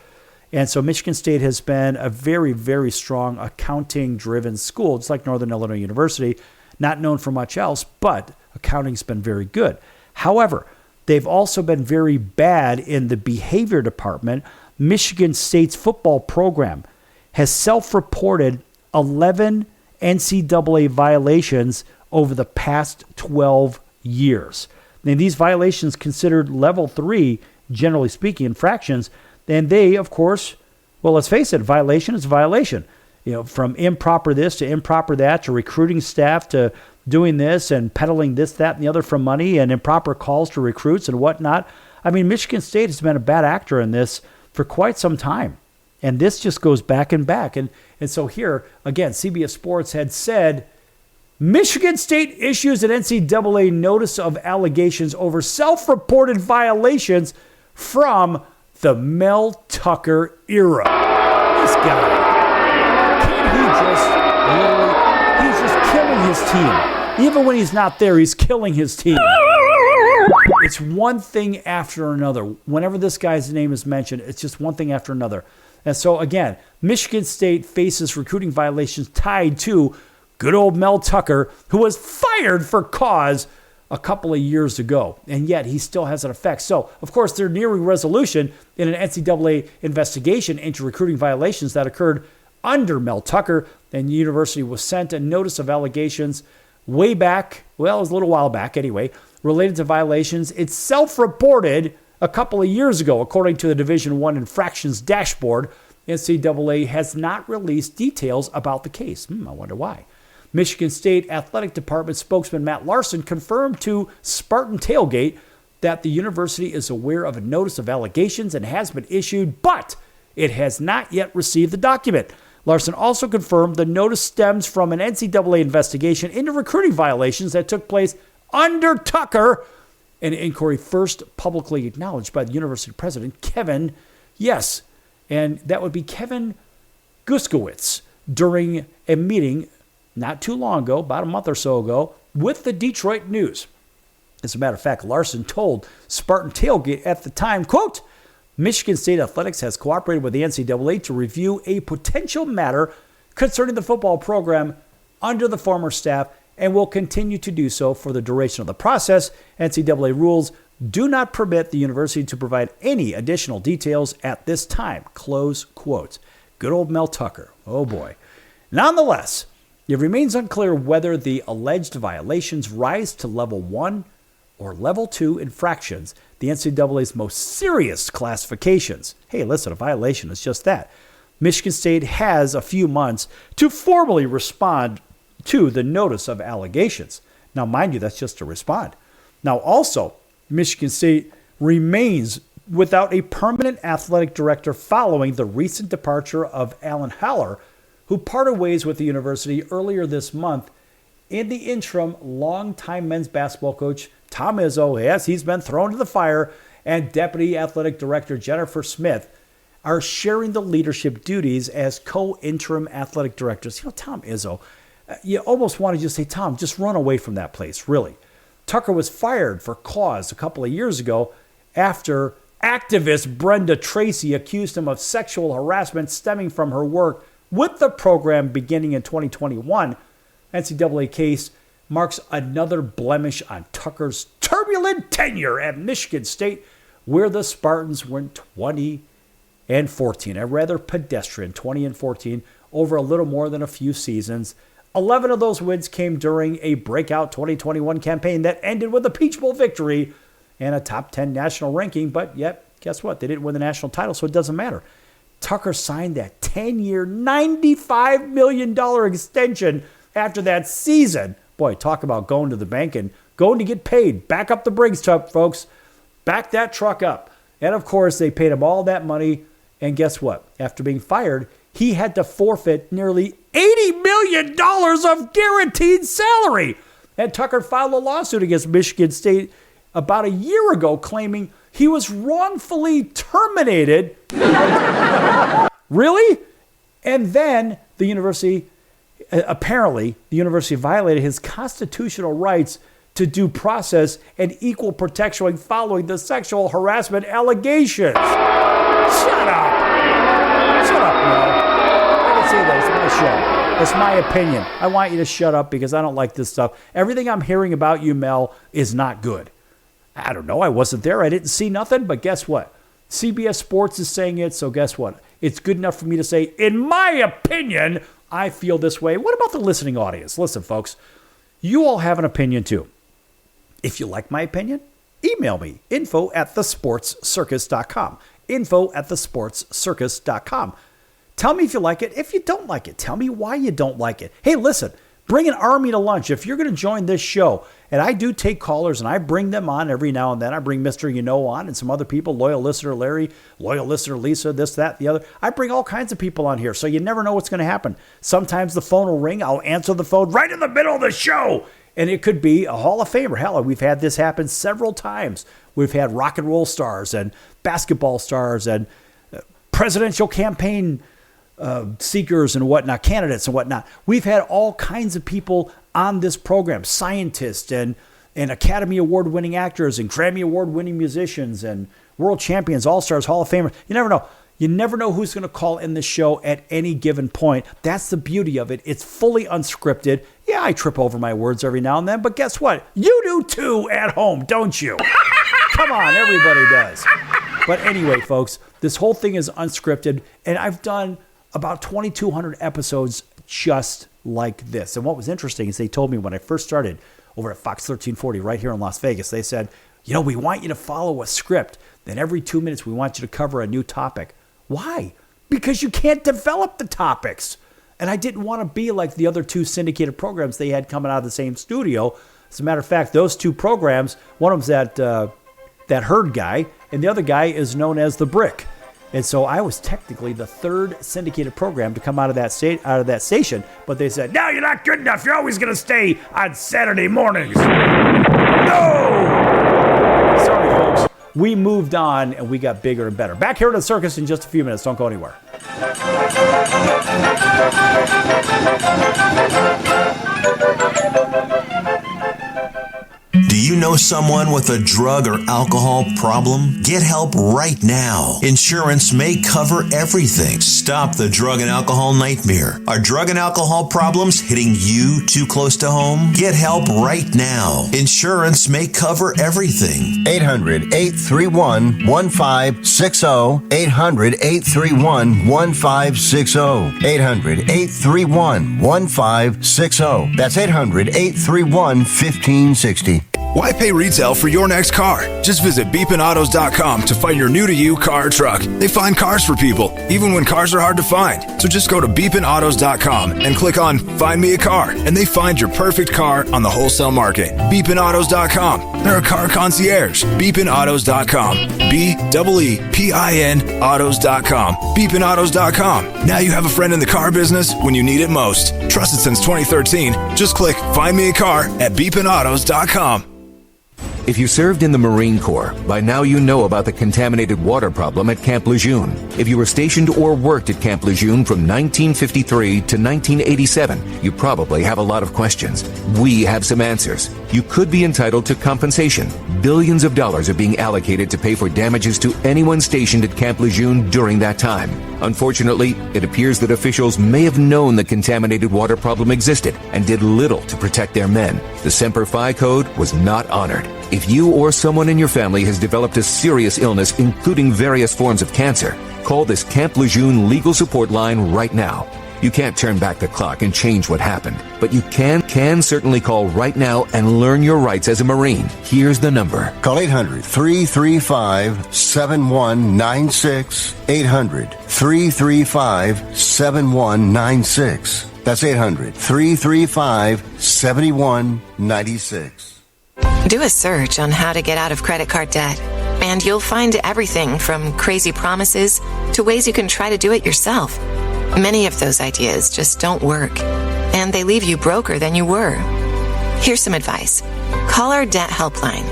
And so Michigan State has been a very, very strong accounting-driven school, just like Northern Illinois University, not known for much else, but accounting's been very good. However, they've also been very bad in the behavior department. Michigan State's football program has self-reported 11 NCAA violations over the past 12 years. And these violations considered level 3, generally speaking, infractions. And they, of course, well, let's face it, violation is a violation. From improper this to improper that, to recruiting staff to doing this and peddling this, that, and the other for money, and improper calls to recruits and whatnot. I mean, Michigan State has been a bad actor in this for quite some time. And this just goes back and back. And so here, again, CBS Sports had said, Michigan State issues an NCAA notice of allegations over self-reported violations from the Mel Tucker era. This guy, he's just killing his team. Even when he's not there, he's killing his team. It's one thing after another. Whenever this guy's name is mentioned, it's just one thing after another. And so, again, Michigan State faces recruiting violations tied to good old Mel Tucker, who was fired for cause a couple of years ago. And yet he still has an effect. So, of course, they're nearing resolution in an NCAA investigation into recruiting violations that occurred under Mel Tucker. And the university was sent a notice of allegations way back, well, it was a little while back anyway, related to violations. It's self-reported a couple of years ago, according to the Division I infractions dashboard. NCAA has not released details about the case. I wonder why. Michigan State Athletic Department spokesman Matt Larson confirmed to Spartan Tailgate that the university is aware of a notice of allegations and has been issued, but it has not yet received the document. Larson also confirmed the notice stems from an NCAA investigation into recruiting violations that took place under Tucker, an inquiry first publicly acknowledged by the university president, Kevin, yes, and that would be Kevin Guskowitz, during a meeting not too long ago, about a month or so ago, with the Detroit News. As a matter of fact, Larson told Spartan Tailgate at the time, quote, Michigan State Athletics has cooperated with the NCAA to review a potential matter concerning the football program under the former staff and will continue to do so for the duration of the process. NCAA rules do not permit the university to provide any additional details at this time. Close quote. Good old Mel Tucker. Oh boy. Nonetheless, it remains unclear whether the alleged violations rise to level 1 or level 2 infractions, the NCAA's most serious classifications. Hey, listen, a violation is just that. Michigan State has a few months to formally respond to the notice of allegations. Now, mind you, that's just to respond. Now, also, Michigan State remains without a permanent athletic director following the recent departure of Alan Haller, who parted ways with the university earlier this month. In the interim, longtime men's basketball coach Tom Izzo, yes, he's been thrown to the fire, and Deputy Athletic Director Jennifer Smith are sharing the leadership duties as co-interim athletic directors. Tom Izzo, you almost want to just say, Tom, just run away from that place, really. Tucker was fired for cause a couple of years ago after activist Brenda Tracy accused him of sexual harassment stemming from her work with the program beginning in 2021. NCAA case marks another blemish on Tucker's turbulent tenure at Michigan State, where the Spartans went 20-14, a rather pedestrian 20-14 over a little more than a few seasons. 11 of those wins came during a breakout 2021 campaign that ended with a Peach Bowl victory and a top 10 national ranking, but yet, guess what? They didn't win the national title, so it doesn't matter. Tucker signed that 10-year, $95 million extension after that season. Boy, talk about going to the bank and going to get paid. Back up the Briggs truck, folks. Back that truck up. And, of course, they paid him all that money. And guess what? After being fired, he had to forfeit nearly $80 million of guaranteed salary. And Tucker filed a lawsuit against Michigan State about a year ago, claiming he was wrongfully terminated. Really? And then the university, apparently, the university violated his constitutional rights to due process and equal protection following the sexual harassment allegations. Shut up. Shut up, Mel. I can say that. It's my show. It's my opinion. I want you to shut up because I don't like this stuff. Everything I'm hearing about you, Mel, is not good. I don't know. I wasn't there. I didn't see nothing. But guess what? CBS Sports is saying it, so guess what? It's good enough for me to say, in my opinion, I feel this way. What about the listening audience? Listen, folks, you all have an opinion too. If you like my opinion, email me, info@thesportscircus.com. info@thesportscircus.com. Tell me if you like it. If you don't like it, tell me why you don't like it. Hey, listen, bring an army to lunch. If you're going to join this show, and I do take callers and I bring them on every now and then. I bring Mr. on and some other people, loyal listener Larry, loyal listener Lisa, this, that, the other. I bring all kinds of people on here, so you never know what's going to happen. Sometimes the phone will ring. I'll answer the phone right in the middle of the show. And it could be a Hall of Famer. Hell, we've had this happen several times. We've had rock and roll stars and basketball stars and presidential campaign seekers and whatnot, candidates and whatnot. We've had all kinds of people on this program, scientists and Academy Award winning actors and Grammy Award winning musicians and world champions, all-stars, Hall of Famers. You never know. You never know who's going to call in the show at any given point. That's the beauty of it. It's fully unscripted. Yeah, I trip over my words every now and then, but guess what? You do too at home, don't you? Come on, everybody does. But anyway, folks, this whole thing is unscripted, and I've done about 2,200 episodes just like this. And what was interesting is they told me when I first started over at Fox 1340 right here in Las Vegas, they said, we want you to follow a script. Then every 2 minutes, we want you to cover a new topic. Why? Because you can't develop the topics. And I didn't want to be like the other two syndicated programs they had coming out of the same studio. As a matter of fact, those two programs, one of them's that Herd guy, and the other guy is known as The Brick. And so I was technically the third syndicated program to come out of that station, but they said, no, you're not good enough. You're always going to stay on Saturday mornings. No! Sorry, folks. We moved on, and we got bigger and better. Back here at the circus in just a few minutes. Don't go anywhere. Do you know someone with a drug or alcohol problem? Get help right now. Insurance may cover everything. Stop the drug and alcohol nightmare. Are drug and alcohol problems hitting you too close to home? Get help right now. Insurance may cover everything. 800-831-1560. 800-831-1560. 800-831-1560. That's 800-831-1560. Why pay retail for your next car? Just visit beepinautos.com to find your new-to-you car or truck. They find cars for people, even when cars are hard to find. So just go to beepinautos.com and click on Find Me a Car, and they find your perfect car on the wholesale market. beepinautos.com. They're a car concierge. beepinautos.com. BEEPIN autos.com. beepinautos.com. Now you have a friend in the car business when you need it most. Trusted since 2013. Just click Find Me a Car at beepinautos.com. If you served in the Marine Corps, by now you know about the contaminated water problem at Camp Lejeune. If you were stationed or worked at Camp Lejeune from 1953 to 1987, you probably have a lot of questions. We have some answers. You could be entitled to compensation. Billions of dollars are being allocated to pay for damages to anyone stationed at Camp Lejeune during that time. Unfortunately, it appears that officials may have known the contaminated water problem existed and did little to protect their men. The Semper Fi code was not honored. If you or someone in your family has developed a serious illness, including various forms of cancer, call this Camp Lejeune legal support line right now. You can't turn back the clock and change what happened, but you can certainly call right now and learn your rights as a Marine. Here's the number. Call 800-335-7196. 800-335-7196. That's 800-335-7196. Do a search on how to get out of credit card debt, and you'll find everything from crazy promises to ways you can try to do it yourself. Many of those ideas just don't work, and they leave you broker than you were. Here's some advice. Call our debt helpline.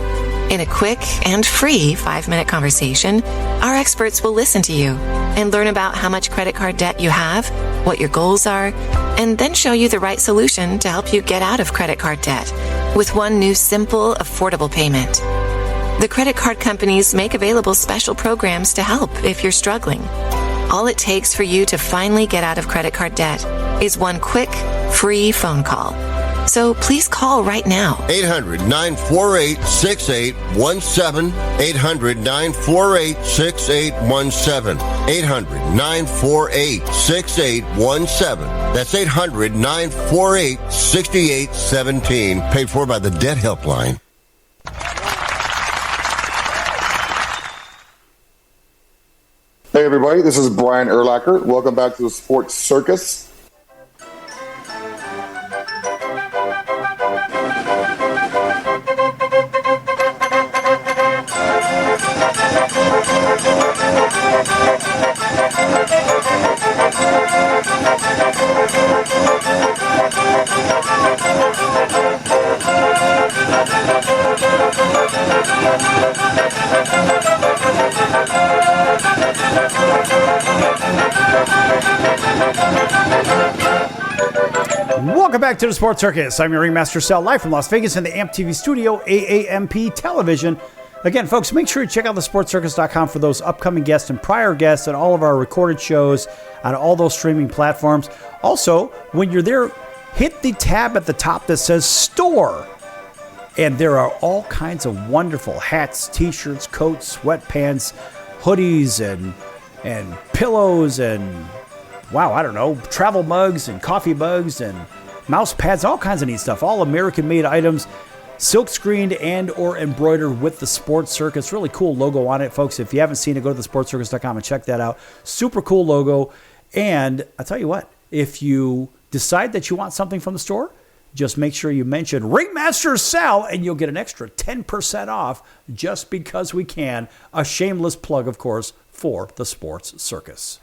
In a quick and free 5-minute conversation, our experts will listen to you and learn about how much credit card debt you have, what your goals are, and then show you the right solution to help you get out of credit card debt with one new simple, affordable payment. The credit card companies make available special programs to help if you're struggling. All it takes for you to finally get out of credit card debt is one quick, free phone call. So please call right now. 800-948-6817. 800-948-6817. 800-948-6817. That's 800-948-6817. Paid for by the Debt Helpline. Hey everybody, this is Brian Urlacher. Welcome back to the Sports Circus. Welcome back to the Sports Circus. I'm your ringmaster Sal, live from Las Vegas in the AMP TV studio, AAMP television. Again, folks, make sure you check out thesportscircus.com for those upcoming guests and prior guests and all of our recorded shows on all those streaming platforms. Also, when you're there, hit the tab at the top that says Store. And there are all kinds of wonderful hats, t-shirts, coats, sweatpants, hoodies, and pillows, and wow, I don't know, travel mugs and coffee mugs and mouse pads, all kinds of neat stuff. All American-made items, silk screened and or embroidered with the Sports Circus. Really cool logo on it, folks. If you haven't seen it, go to thesportscircus.com and check that out. Super cool logo. And I'll tell you what, if you decide that you want something from the store, just make sure you mention Ringmaster Sal and you'll get an extra 10% off just because we can. A shameless plug, of course, for the Sports Circus.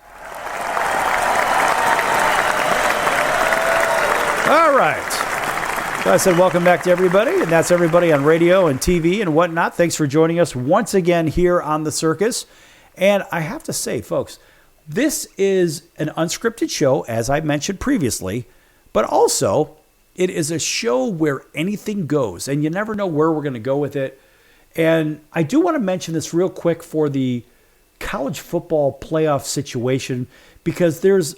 All right. So I said welcome back to everybody, and that's everybody on radio and TV and whatnot. Thanks for joining us once again here on the Circus. And I have to say, folks, this is an unscripted show, as I mentioned previously, but also it is a show where anything goes, and you never know where we're going to go with it. And I do want to mention this real quick for the college football playoff situation, because there's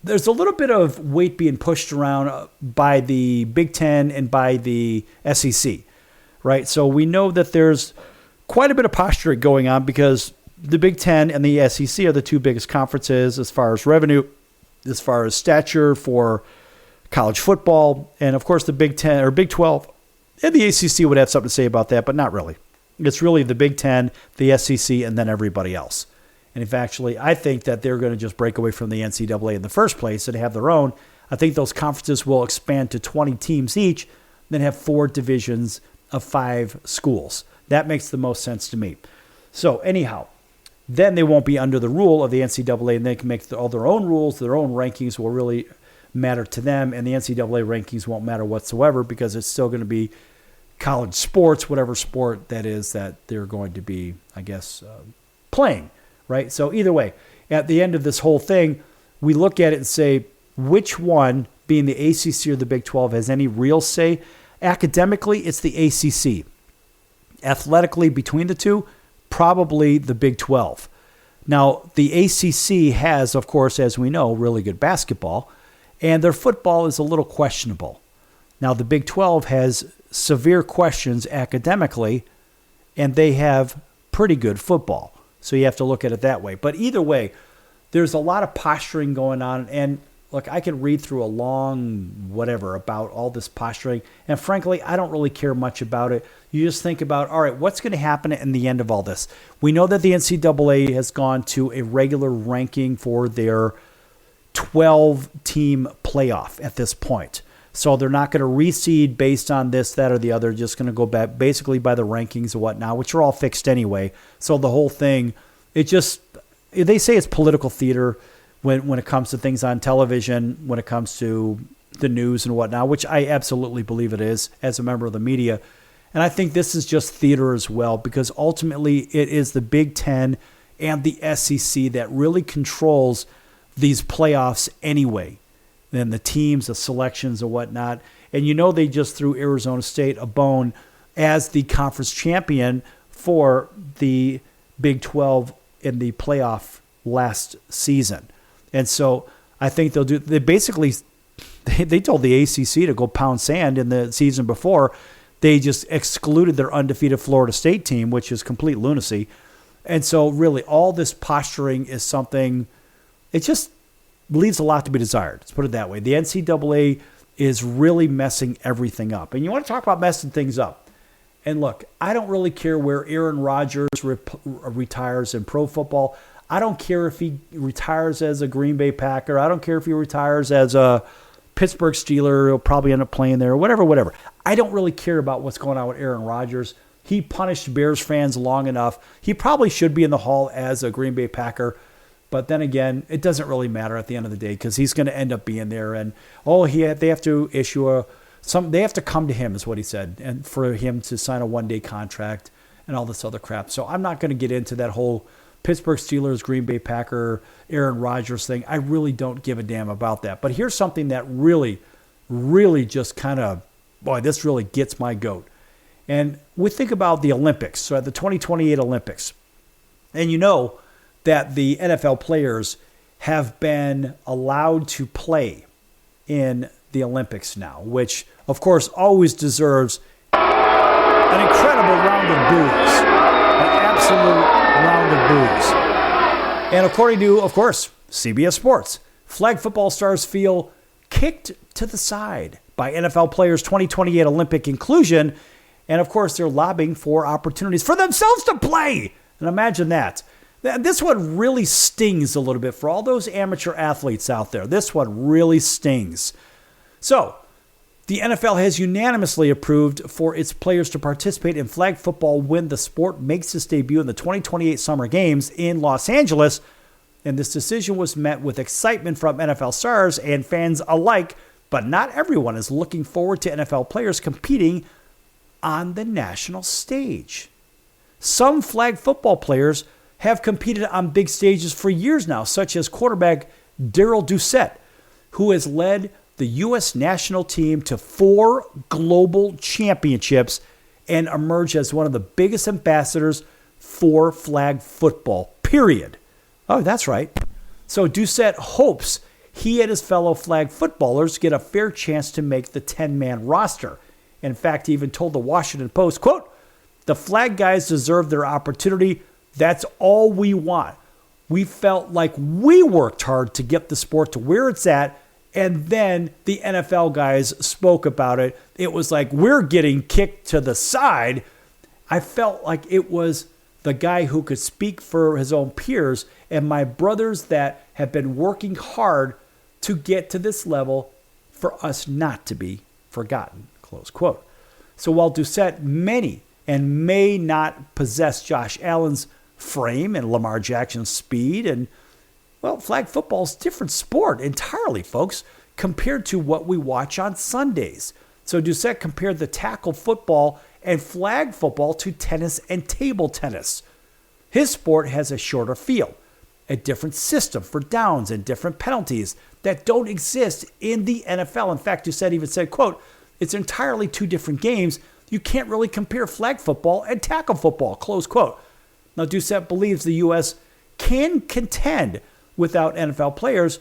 a little bit of weight being pushed around by the Big Ten and by the SEC, right? So we know that there's quite a bit of posturing going on because the Big Ten and the SEC are the two biggest conferences as far as revenue, as far as stature for college football. And of course, the Big Ten or Big 12 and the ACC would have something to say about that, but not really. It's really the Big Ten, the SEC, and then everybody else. And if actually, I think that they're going to just break away from the NCAA in the first place and have their own. I think those conferences will expand to 20 teams each, then have 4 divisions of 5 schools. That makes the most sense to me. So anyhow, then they won't be under the rule of the NCAA, and they can make all their own rules. Their own rankings will really matter to them, and the NCAA rankings won't matter whatsoever because it's still going to be college sports, whatever sport that is that they're going to be, I guess, playing. Right? So either way, at the end of this whole thing, we look at it and say, which one, being the ACC or the Big 12, has any real say? Academically, it's the ACC. Athletically, between the two, probably the Big 12. Now, the ACC has, of course, as we know, really good basketball, and their football is a little questionable. Now, the Big 12 has severe questions academically, and they have pretty good football. So you have to look at it that way. But either way, there's a lot of posturing going on. And look, I could read through a long whatever about all this posturing. And frankly, I don't really care much about it. You just think about, all right, what's going to happen in the end of all this? We know that the NCAA has gone to a regular ranking for their 12-team playoff at this point. So they're not going to reseed based on this, that, or the other. Just going to go back basically by the rankings and whatnot, which are all fixed anyway. So the whole thing, they say it's political theater when it comes to things on television, when it comes to the news and whatnot, which I absolutely believe it is as a member of the media. And I think this is just theater as well, because ultimately it is the Big Ten and the SEC that really controls these playoffs anyway. Then the teams, the selections and whatnot. And you know they just threw Arizona State a bone as the conference champion for the Big 12 in the playoff last season. And so I think they basically They told the ACC to go pound sand in the season before. They just excluded their undefeated Florida State team, which is complete lunacy. And so really all this posturing is something, it just leaves a lot to be desired. Let's put it that way. The NCAA is really messing everything up. And you want to talk about messing things up. And look, I don't really care where Aaron Rodgers retires in pro football. I don't care if he retires as a Green Bay Packer. I don't care if he retires as a Pittsburgh Steeler. He'll probably end up playing there, whatever. I don't really care about what's going on with Aaron Rodgers. He punished Bears fans long enough. He probably should be in the Hall as a Green Bay Packer. But then again, it doesn't really matter at the end of the day because he's going to end up being there. And they have to issue they have to come to him, is what he said, and for him to sign a one-day contract and all this other crap. So I'm not going to get into that whole Pittsburgh Steelers, Green Bay Packer, Aaron Rodgers thing. I really don't give a damn about that. But here's something that really, really just kind of, this really gets my goat. And we think about the Olympics, so at the 2028 Olympics. And you know that the NFL players have been allowed to play in the Olympics now, which, of course, always deserves an incredible round of boos, an absolute round of boos. And according to, of course, CBS Sports, flag football stars feel kicked to the side by NFL players' 2028 Olympic inclusion. And, of course, they're lobbying for opportunities for themselves to play. And imagine that. This one really stings a little bit for all those amateur athletes out there. This one really stings. So, the NFL has unanimously approved for its players to participate in flag football when the sport makes its debut in the 2028 Summer Games in Los Angeles. And this decision was met with excitement from NFL stars and fans alike, but not everyone is looking forward to NFL players competing on the national stage. Some flag football players have competed on big stages for years now, such as quarterback Darrell Doucette, who has led the U.S. national team to 4 global championships and emerged as one of the biggest ambassadors for flag football, period. Oh, that's right. So Doucette hopes he and his fellow flag footballers get a fair chance to make the 10-man roster. In fact, he even told the Washington Post, quote, "The flag guys deserve their opportunity. That's all we want. We felt like we worked hard to get the sport to where it's at, and then the NFL guys spoke about it. It was like we're getting kicked to the side." I felt like it was the guy who could speak for his own peers and my brothers that have been working hard to get to this level for us not to be forgotten, close quote. So while Doucette may not possess Josh Allen's frame and Lamar Jackson's speed, and well, flag football's a different sport entirely, folks, compared to what we watch on Sundays. So Doucette compared the tackle football and flag football to tennis and table tennis. His sport has a shorter field, a different system for downs and different penalties that don't exist in the NFL. In fact, Doucette even said, quote, "It's entirely 2 different games. You can't really compare flag football and tackle football," close quote. Now, Doucette believes the U.S. can contend without NFL players,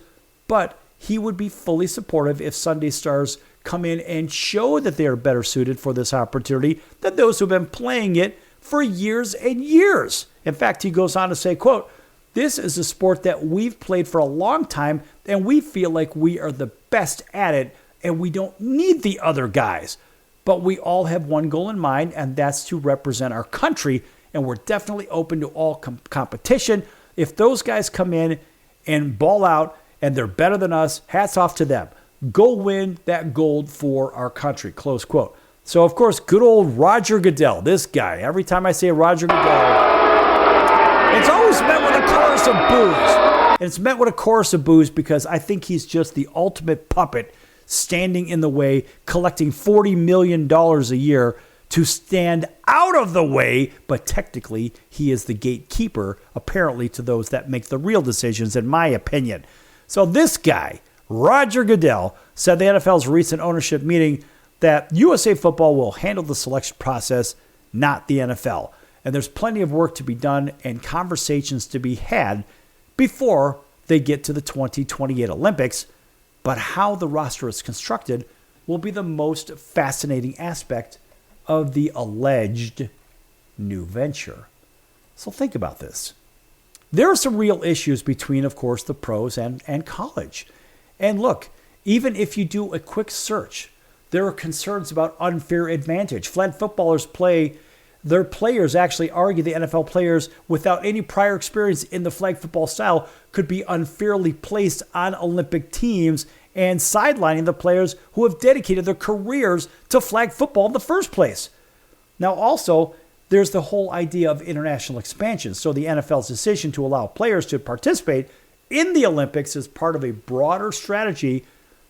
but he would be fully supportive if Sunday stars come in and show that they are better suited for this opportunity than those who have been playing it for years and years. In fact, he goes on to say, quote, "This is a sport that we've played for a long time, and we feel like we are the best at it, and we don't need the other guys. But we all have one goal in mind, and that's to represent our country, and we're definitely open to all competition. If those guys come in and ball out and they're better than us, hats off to them. Go win that gold for our country," close quote. So, of course, good old Roger Goodell, this guy, every time I say Roger Goodell, it's always met with a chorus of boos. And it's met with a chorus of boos because I think he's just the ultimate puppet standing in the way, collecting $40 million a year to stand out of the way, but technically he is the gatekeeper, apparently, to those that make the real decisions, in my opinion. So this guy, Roger Goodell, said the NFL's recent ownership meeting that USA Football will handle the selection process, not the NFL. And there's plenty of work to be done and conversations to be had before they get to the 2028 Olympics. but how the roster is constructed will be the most fascinating aspect of the alleged new venture. So think about this. There are some real issues between, of course, the pros and college. And look, even if you do a quick search, there are concerns about unfair advantage. Flag footballers their players actually argue the NFL players without any prior experience in the flag football style could be unfairly placed on Olympic teams and sidelining the players who have dedicated their careers to flag football in the first place. Now also, there's the whole idea of international expansion. So the NFL's decision to allow players to participate in the Olympics is part of a broader strategy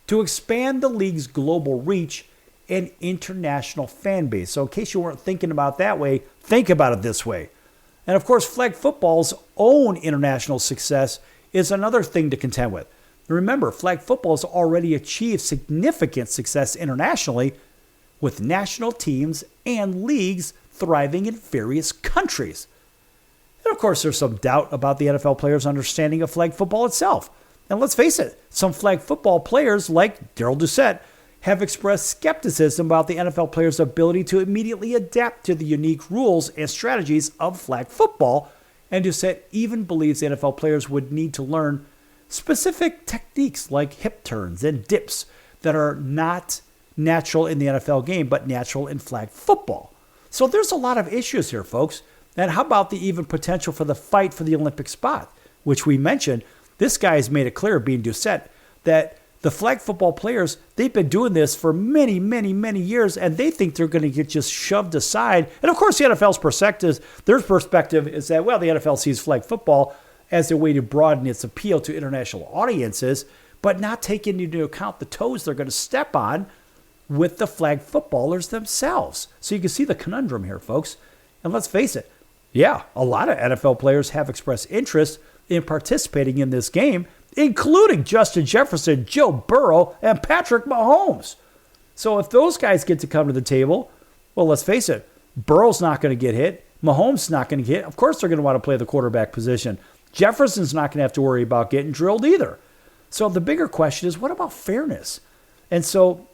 to expand the league's global reach and international fan base. So in case you weren't thinking about it that way, think about it this way. And of course, flag football's own international success is another thing to contend with. Remember, flag football has already achieved significant success internationally with national teams and leagues thriving in various countries. And of course, there's some doubt about the NFL players' understanding of flag football itself. And let's face it, some flag football players like Darryl Doucette have expressed skepticism about the NFL players' ability to immediately adapt to the unique rules and strategies of flag football, and Doucette even believes the NFL players would need to learn specific techniques like hip turns and dips that are not natural in the NFL game, but natural in flag football. So there's a lot of issues here, folks. And how about the even potential for the fight for the Olympic spot, which we mentioned? This guy has made it clear, being Doucette, that the flag football players, they've been doing this for many, many, many years, and they think they're going to get just shoved aside. And of course, the NFL's perspective is that, well, the NFL sees flag football as a way to broaden its appeal to international audiences, but not taking into account the toes they're going to step on with the flag footballers themselves. So you can see the conundrum here, folks. And let's face it, yeah, a lot of NFL players have expressed interest in participating in this game, including Justin Jefferson, Joe Burrow, and Patrick Mahomes. So if those guys get to come to the table, well, let's face it, Burrow's not going to get hit. Mahomes not going to get hit. Of course, they're going to want to play the quarterback position. Jefferson's not going to have to worry about getting drilled either. So the bigger question is, what about fairness? And so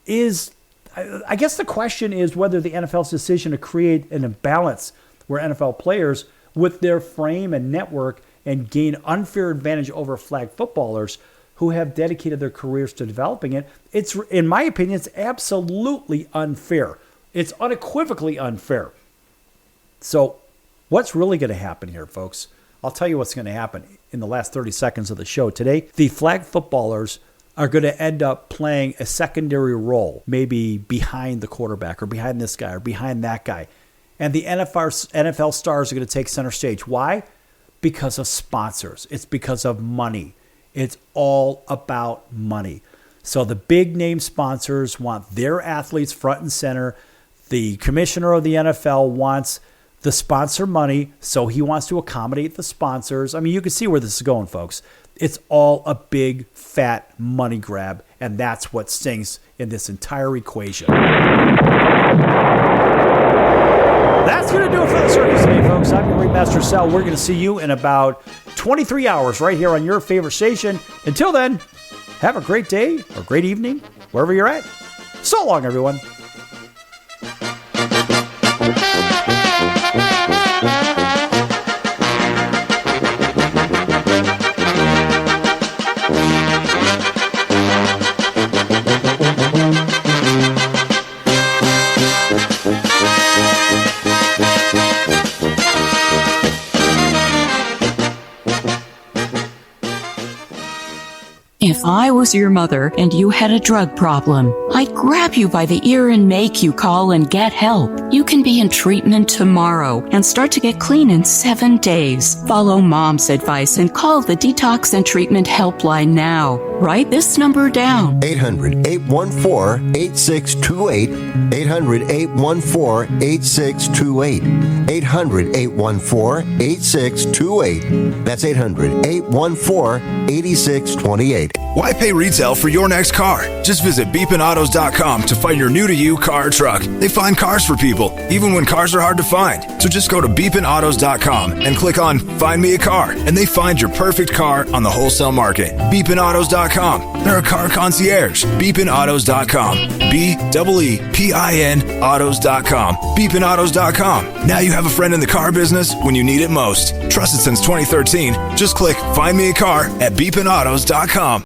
I guess the question is whether the NFL's decision to create an imbalance where NFL players with their frame and network and gain unfair advantage over flag footballers who have dedicated their careers to developing it, it's, in my opinion, it's absolutely unfair. It's unequivocally unfair. So what's really going to happen here, folks? I'll tell you what's going to happen in the last 30 seconds of the show today. The flag footballers are going to end up playing a secondary role, maybe behind the quarterback or behind this guy or behind that guy. And the NFL stars are going to take center stage. Why? Because of sponsors. It's because of money. It's all about money. So the big name sponsors want their athletes front and center. The commissioner of the NFL wants the sponsor money, so he wants to accommodate the sponsors. I mean, you can see where this is going, folks. It's all a big, fat money grab, and that's what stings in this entire equation. That's going to do it for the circus today, folks. I'm your Ringmaster Sal. We're going to see you in about 23 hours right here on your favorite station. Until then, have a great day or great evening, wherever you're at. So long, everyone. If I was your mother and you had a drug problem, I'd grab you by the ear and make you call and get help. You can be in treatment tomorrow and start to get clean in 7 days. Follow Mom's advice and call the Detox and Treatment Helpline now. Write this number down. 800-814-8628. 800-814-8628. 800-814-8628. That's 800-814-8628. Why pay retail for your next car? Just visit beepinautos.com to find your new-to-you car or truck. They find cars for people, even when cars are hard to find. So just go to beepinautos.com and click on Find Me a Car, and they find your perfect car on the wholesale market. Beepinautos.com. They're a car concierge. Beepinautos.com. BEEPIN autos.com. Beepinautos.com. Now you have a friend in the car business when you need it most. Trusted since 2013. Just click Find Me a Car at beepinautos.com.